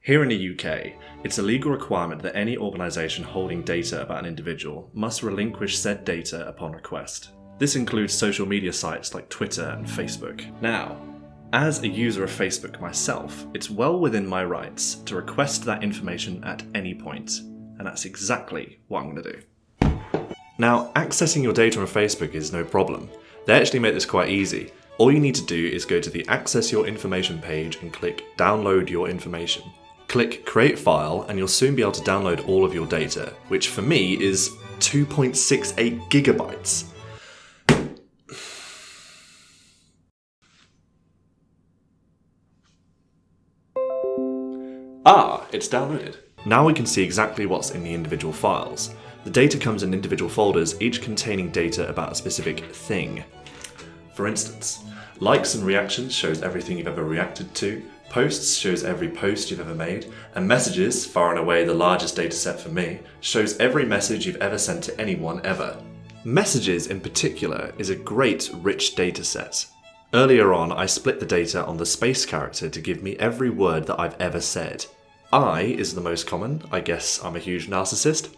Here in the UK, it's a legal requirement that any organisation holding data about an individual must relinquish said data upon request. This includes social media sites like Twitter and Facebook. Now, as a user of Facebook myself, it's well within my rights to request that information at any point, and that's exactly what I'm going to do. Now, accessing your data on Facebook is no problem. They actually make this quite easy. All you need to do is go to the Access Your Information page and click Download Your Information. Click Create File and you'll soon be able to download all of your data, which for me is 2.68 gigabytes. It's downloaded. Now we can see exactly what's in the individual files. The data comes in individual folders, each containing data about a specific thing. For instance, likes and reactions shows everything you've ever reacted to, posts shows every post you've ever made, and messages, far and away the largest data set for me, shows every message you've ever sent to anyone ever. Messages in particular is a great rich data set. Earlier on, I split the data on the space character to give me every word that I've ever said. I is the most common, I guess I'm a huge narcissist.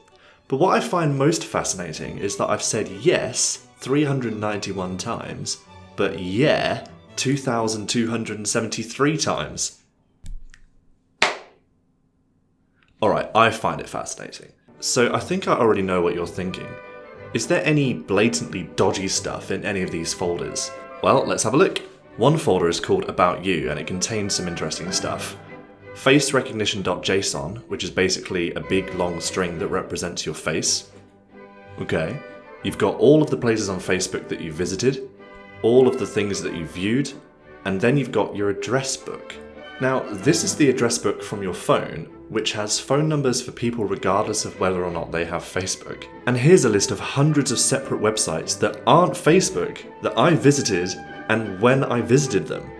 But what I find most fascinating is that I've said yes 391 times, but yeah 2,273 times. Alright, I find it fascinating. So I think I already know what you're thinking. Is there any blatantly dodgy stuff in any of these folders? Well, let's have a look. One folder is called About You and it contains some interesting stuff. Face recognition.json, which is basically a big long string that represents your face. Okay. You've got all of the places on Facebook that you visited, all of the things that you viewed, and then you've got your address book. Now, this is the address book from your phone, which has phone numbers for people regardless of whether or not they have Facebook. And here's a list of hundreds of separate websites that aren't Facebook that I visited and when I visited them.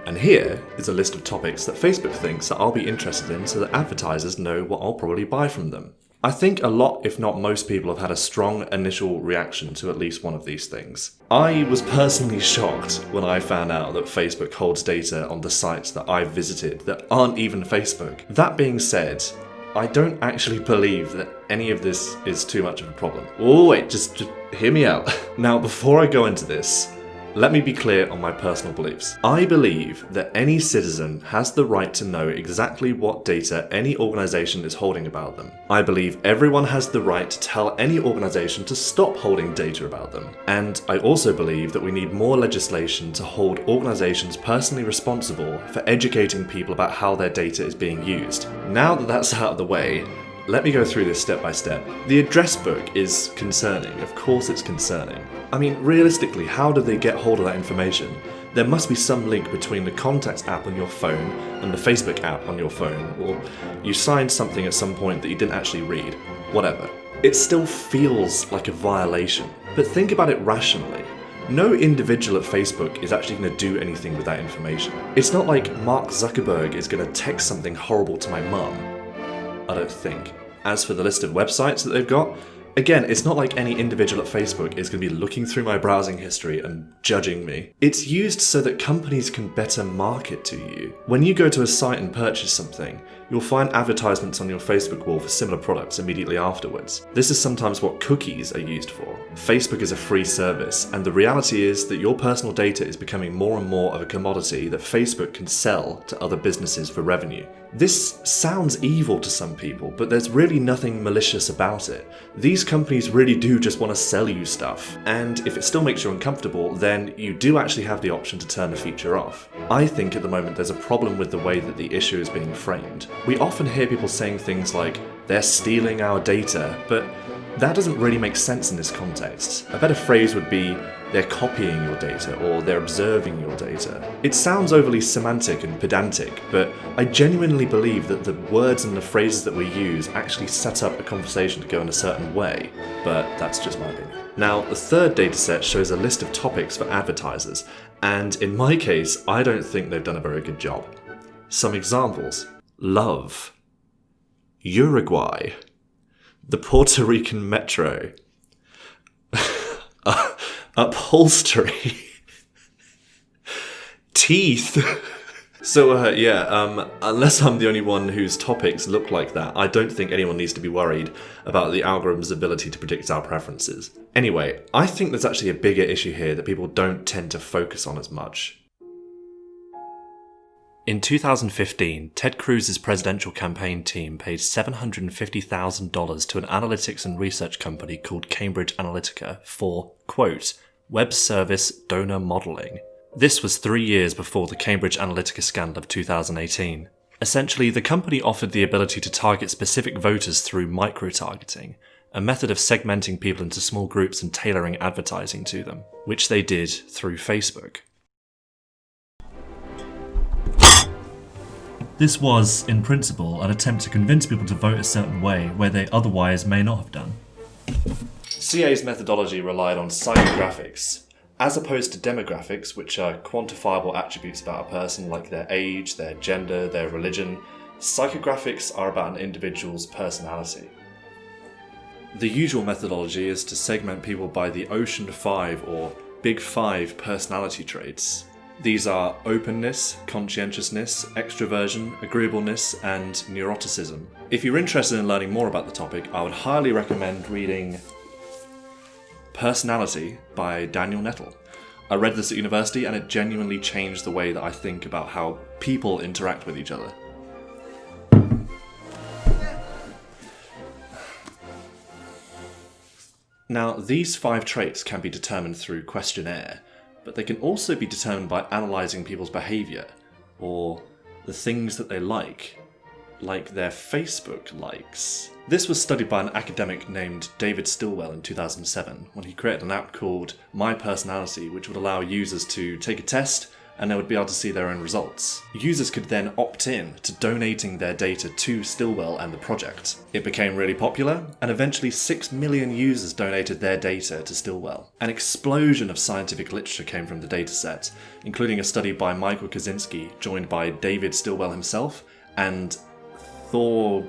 And here is a list of topics that Facebook thinks that I'll be interested in so that advertisers know what I'll probably buy from them. I think a lot, if not most people, have had a strong initial reaction to at least one of these things. I was personally shocked when I found out that Facebook holds data on the sites that I've visited that aren't even Facebook. That being said, I don't actually believe that any of this is too much of a problem. Oh wait, just hear me out. Now, before I go into this, let me be clear on my personal beliefs. I believe that any citizen has the right to know exactly what data any organisation is holding about them. I believe everyone has the right to tell any organisation to stop holding data about them. And I also believe that we need more legislation to hold organisations personally responsible for educating people about how their data is being used. Now that that's out of the way, let me go through this step by step. The address book is concerning. Of course it's concerning. I mean, realistically, how do they get hold of that information? There must be some link between the Contacts app on your phone and the Facebook app on your phone, or you signed something at some point that you didn't actually read. Whatever. It still feels like a violation. But think about it rationally. No individual at Facebook is actually going to do anything with that information. It's not like Mark Zuckerberg is going to text something horrible to my mum. I don't think. As for the list of websites that they've got, again, it's not like any individual at Facebook is going to be looking through my browsing history and judging me. It's used so that companies can better market to you. When you go to a site and purchase something, you'll find advertisements on your Facebook wall for similar products immediately afterwards. This is sometimes what cookies are used for. Facebook is a free service, and the reality is that your personal data is becoming more and more of a commodity that Facebook can sell to other businesses for revenue. This sounds evil to some people, but there's really nothing malicious about it. These companies really do just want to sell you stuff, and if it still makes you uncomfortable, then you do actually have the option to turn the feature off. I think at the moment there's a problem with the way that the issue is being framed. We often hear people saying things like, they're stealing our data, but that doesn't really make sense in this context. A better phrase would be, they're copying your data or they're observing your data. It sounds overly semantic and pedantic, but I genuinely believe that the words and the phrases that we use actually set up a conversation to go in a certain way, but that's just my opinion. Now, the third dataset shows a list of topics for advertisers, and in my case, I don't think they've done a very good job. Some examples: love, Uruguay, the Puerto Rican Metro, upholstery, teeth, Unless I'm the only one whose topics look like that, I don't think anyone needs to be worried about the algorithm's ability to predict our preferences. Anyway, I think there's actually a bigger issue here that people don't tend to focus on as much. In 2015, Ted Cruz's presidential campaign team paid $750,000 to an analytics and research company called Cambridge Analytica for, quote, web service donor modelling. This was 3 years before the Cambridge Analytica scandal of 2018. Essentially, the company offered the ability to target specific voters through micro-targeting, a method of segmenting people into small groups and tailoring advertising to them, which they did through Facebook. This was, in principle, an attempt to convince people to vote a certain way where they otherwise may not have done. CA's methodology relied on psychographics, as opposed to demographics, which are quantifiable attributes about a person like their age, their gender, their religion. Psychographics are about an individual's personality. The usual methodology is to segment people by the Ocean 5 or Big 5 personality traits. These are openness, conscientiousness, extroversion, agreeableness, and neuroticism. If you're interested in learning more about the topic, I would highly recommend reading Personality by Daniel Nettle. I read this at university and it genuinely changed the way that I think about how people interact with each other. Now, these 5 traits can be determined through questionnaire, but they can also be determined by analysing people's behaviour, or the things that they like their Facebook likes. This was studied by an academic named David Stilwell in 2007, when he created an app called My Personality, which would allow users to take a test and they would be able to see their own results. Users could then opt in to donating their data to Stilwell and the project. It became really popular, and eventually 6 million users donated their data to Stilwell. An explosion of scientific literature came from the dataset, including a study by Michael Kaczynski, joined by David Stilwell himself, and Thor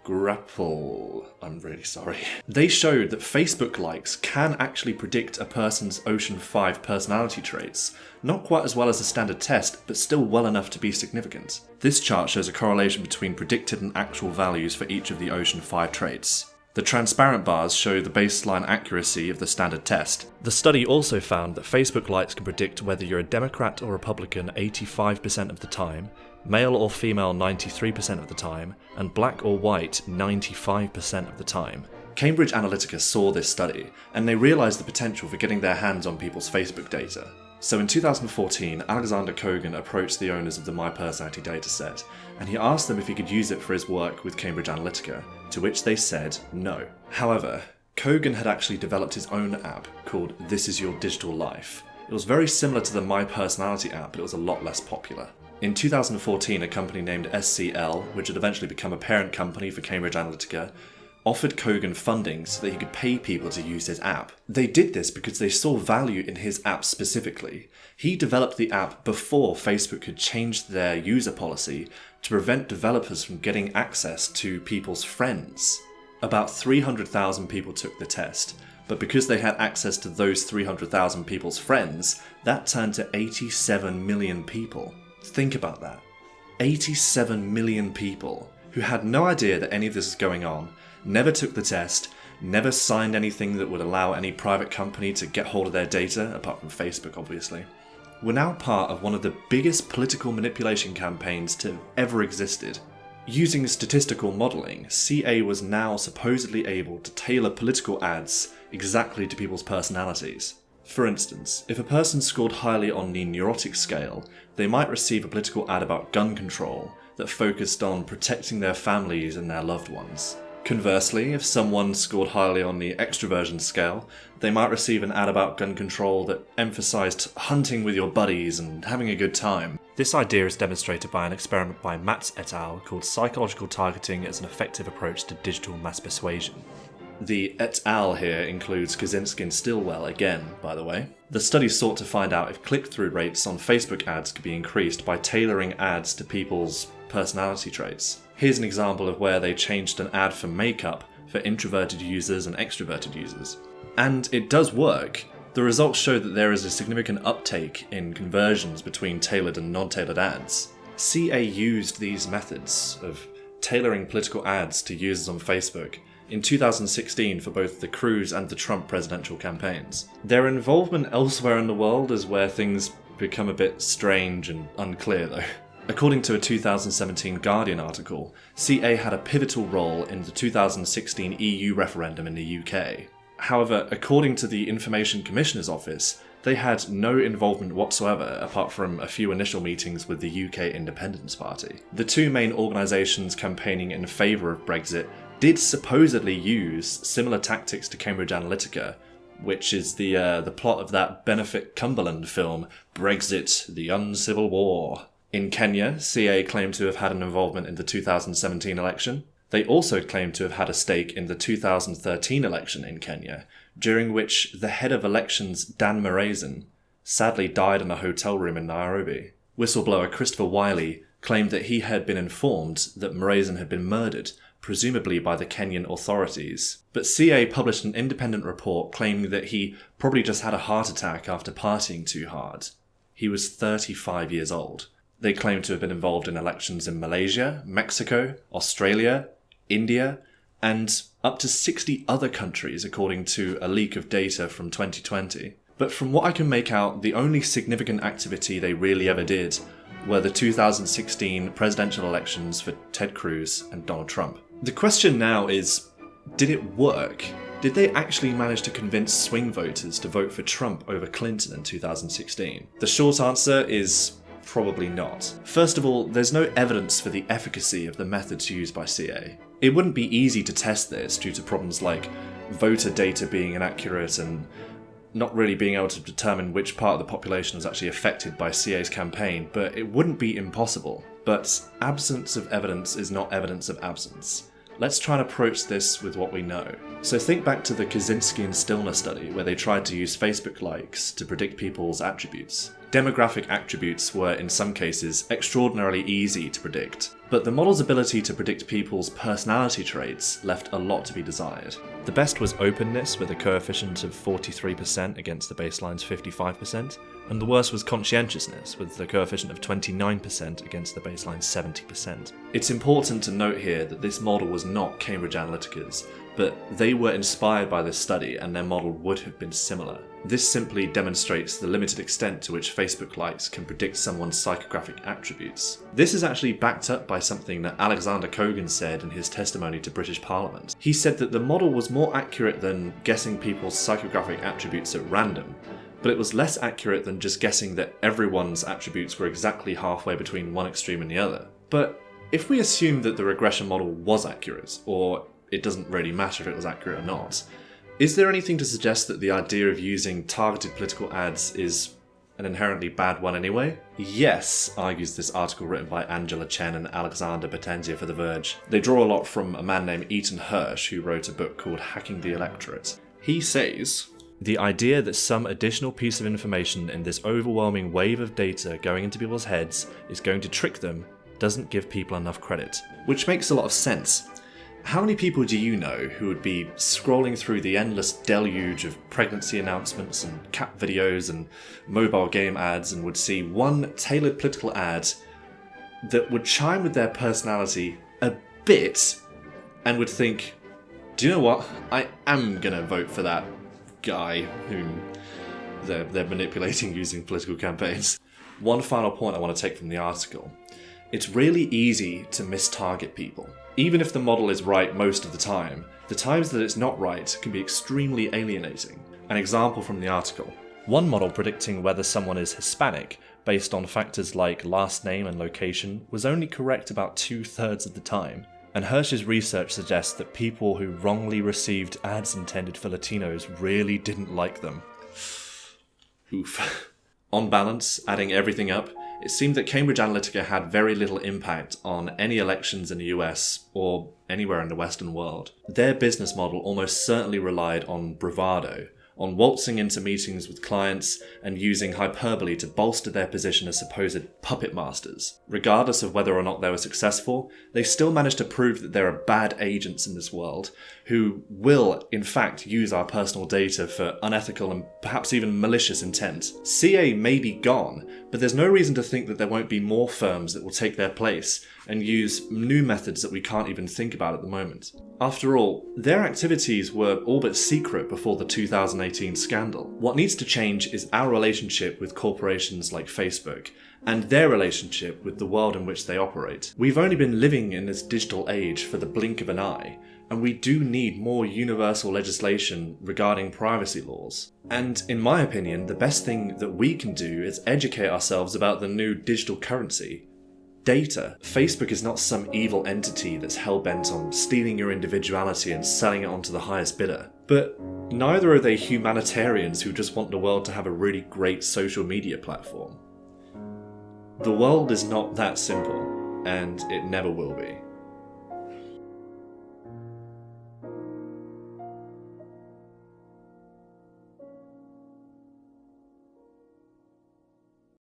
Grapple. I'm really sorry. They showed that Facebook likes can actually predict a person's Ocean 5 personality traits, not quite as well as a standard test, but still well enough to be significant. This chart shows a correlation between predicted and actual values for each of the Ocean 5 traits. The transparent bars show the baseline accuracy of the standard test. The study also found that Facebook likes can predict whether you're a Democrat or Republican 85% of the time, male or female 93% of the time, and black or white 95% of the time. Cambridge Analytica saw this study, and they realised the potential for getting their hands on people's Facebook data. So in 2014, Alexander Kogan approached the owners of the My Personality dataset, and he asked them if he could use it for his work with Cambridge Analytica, to which they said no. However, Kogan had actually developed his own app called This Is Your Digital Life. It was very similar to the My Personality app, but it was a lot less popular. In 2014, a company named SCL, which would eventually become a parent company for Cambridge Analytica, offered Kogan funding so that he could pay people to use his app. They did this because they saw value in his app specifically. He developed the app before Facebook had changed their user policy to prevent developers from getting access to people's friends. About 300,000 people took the test, but because they had access to those 300,000 people's friends, that turned to 87 million people. Think about that. 87 million people who had no idea that any of this was going on, never took the test, never signed anything that would allow any private company to get hold of their data, apart from Facebook obviously, were now part of one of the biggest political manipulation campaigns to have ever existed. Using statistical modelling, CA was now supposedly able to tailor political ads exactly to people's personalities. For instance, if a person scored highly on the neurotic scale, they might receive a political ad about gun control that focused on protecting their families and their loved ones. Conversely, if someone scored highly on the extroversion scale, they might receive an ad about gun control that emphasised hunting with your buddies and having a good time. This idea is demonstrated by an experiment by Matz et al. Called Psychological Targeting as an Effective Approach to Digital Mass Persuasion. The et al. Here includes Kaczynski and Stilwell again, by the way. The study sought to find out if click-through rates on Facebook ads could be increased by tailoring ads to people's personality traits. Here's an example of where they changed an ad for makeup for introverted users and extroverted users. And it does work. The results show that there is a significant uptake in conversions between tailored and non-tailored ads. CA used these methods of tailoring political ads to users on Facebook in 2016 for both the Cruz and the Trump presidential campaigns. Their involvement elsewhere in the world is where things become a bit strange and unclear though. According to a 2017 Guardian article, CA had a pivotal role in the 2016 EU referendum in the UK. However, according to the Information Commissioner's Office, they had no involvement whatsoever apart from a few initial meetings with the UK Independence Party. The two main organisations campaigning in favour of Brexit did supposedly use similar tactics to Cambridge Analytica, which is the plot of that Benefit Cumberland film, Brexit, the Uncivil War. In Kenya, CA claimed to have had an involvement in the 2017 election. They also claimed to have had a stake in the 2013 election in Kenya, during which the head of elections, Dan Morazen, sadly died in a hotel room in Nairobi. Whistleblower Christopher Wiley claimed that he had been informed that Morazen had been murdered, presumably by the Kenyan authorities. But CA published an independent report claiming that he probably just had a heart attack after partying too hard. He was 35 years old. They claim to have been involved in elections in Malaysia, Mexico, Australia, India, and up to 60 other countries according to a leak of data from 2020. But from what I can make out, the only significant activity they really ever did were the 2016 presidential elections for Ted Cruz and Donald Trump. The question now is, did it work? Did they actually manage to convince swing voters to vote for Trump over Clinton in 2016? The short answer is probably not. First of all, there's no evidence for the efficacy of the methods used by CA. It wouldn't be easy to test this due to problems like voter data being inaccurate and not really being able to determine which part of the population was actually affected by CA's campaign, but it wouldn't be impossible. But absence of evidence is not evidence of absence. Let's try and approach this with what we know. So think back to the Kaczynski and Stilner study where they tried to use Facebook likes to predict people's attributes. Demographic attributes were, in some cases, extraordinarily easy to predict, but the model's ability to predict people's personality traits left a lot to be desired. The best was openness with a coefficient of 43% against the baseline's 55%, and the worst was conscientiousness with the coefficient of 29% against the baseline's 70%. It's important to note here that this model was not Cambridge Analytica's, but they were inspired by this study and their model would have been similar. This simply demonstrates the limited extent to which Facebook likes can predict someone's psychographic attributes. This is actually backed up by something that Alexander Kogan said in his testimony to British Parliament. He said that the model was more accurate than guessing people's psychographic attributes at random, but it was less accurate than just guessing that everyone's attributes were exactly halfway between one extreme and the other. But if we assume that the regression model was accurate, or it doesn't really matter if it was accurate or not, is there anything to suggest that the idea of using targeted political ads is an inherently bad one anyway? Yes, argues this article written by Angela Chen and Alexander Batenzia for The Verge. They draw a lot from a man named Eaton Hirsch who wrote a book called Hacking the Electorate. He says, the idea that some additional piece of information in this overwhelming wave of data going into people's heads is going to trick them doesn't give people enough credit. Which makes a lot of sense. How many people do you know who would be scrolling through the endless deluge of pregnancy announcements and cat videos and mobile game ads and would see one tailored political ad that would chime with their personality a bit and would think, do you know what? I am gonna vote for that guy whom they're manipulating using political campaigns. One final point I want to take from the article. It's really easy to mistarget people. Even if the model is right most of the times that it's not right can be extremely alienating. An example from the article. One model predicting whether someone is Hispanic based on factors like last name and location was only correct about 2/3 of the time. And Hirsch's research suggests that people who wrongly received ads intended for Latinos really didn't like them. Oof. On balance, adding everything up, it seemed that Cambridge Analytica had very little impact on any elections in the US or anywhere in the Western world. Their business model almost certainly relied on bravado, on waltzing into meetings with clients and using hyperbole to bolster their position as supposed puppet masters. Regardless of whether or not they were successful, they still managed to prove that there are bad agents in this world who will, in fact, use our personal data for unethical and perhaps even malicious intent. CA may be gone, but there's no reason to think that there won't be more firms that will take their place and use new methods that we can't even think about at the moment. After all, their activities were all but secret before the 2018 scandal. What needs to change is our relationship with corporations like Facebook, and their relationship with the world in which they operate. We've only been living in this digital age for the blink of an eye, and we do need more universal legislation regarding privacy laws. And in my opinion, the best thing that we can do is educate ourselves about the new digital currency. Data. Facebook is not some evil entity that's hell-bent on stealing your individuality and selling it on to the highest bidder. But neither are they humanitarians who just want the world to have a really great social media platform. The world is not that simple, and it never will be.